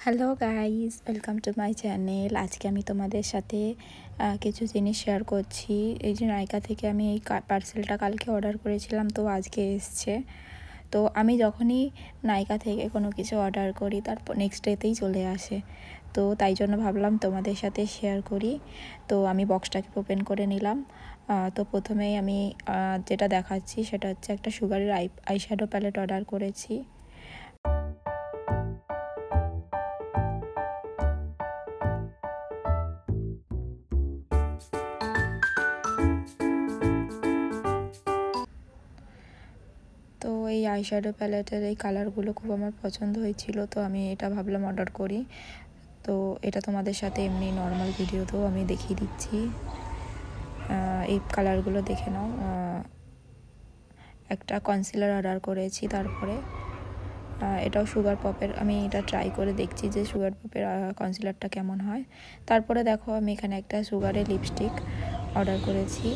Hello guys, welcome to my channel. আজকে আমি তোমাদের সাথে কিছু জিনিস শেয়ার করছি। এই যে নাইকা থেকে আমি এই পার্সেলটা কালকে অর্ডার করেছিলাম, তো আজকে এসছে। তো আমি যখনই নাইকা থেকে কোনো কিছু অর্ডার করি তারপর নেক্সট ডেতেই চলে আসে। তো তাই জন্য ভাবলাম তোমাদের সাথে শেয়ার করি। তো আমি বক্সটাকে ওপেন করে নিলাম। তো প্রথমেই আমি যেটা দেখাচ্ছি সেটা হচ্ছে একটা সুগারের আইশ্যাডো প্যালেট অর্ডার করেছি। তো এই আইশ্যাডো প্যালেটের এই কালারগুলো খুব আমার পছন্দ হয়েছিল, তো আমি এটা ভাবলাম অর্ডার করি। তো এটা তোমাদের সাথে এমনি নর্মাল ভিডিওতেও আমি দেখিয়ে দিচ্ছি। এই কালারগুলো দেখে নাও। একটা কনসিলার অর্ডার করেছি, তারপরে এটাও সুগার পপের। আমি এটা ট্রাই করে দেখছি যে সুগার পপের কনসিলারটা কেমন হয়। তারপরে দেখো আমি এখানে একটা সুগারের লিপস্টিক অর্ডার করেছি।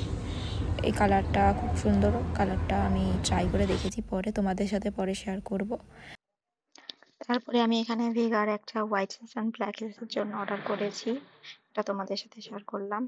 এই কালারটা খুব সুন্দর, কালারটা আমি ট্রাই করে দেখেছি, পরে তোমাদের সাথে পরে শেয়ার করব। তারপরে আমি এখানে ভেগার একটা হোয়াইট হেলস অ্যান্ড ব্ল্যাক হেলসের জন্য অর্ডার করেছি, এটা তোমাদের সাথে শেয়ার করলাম।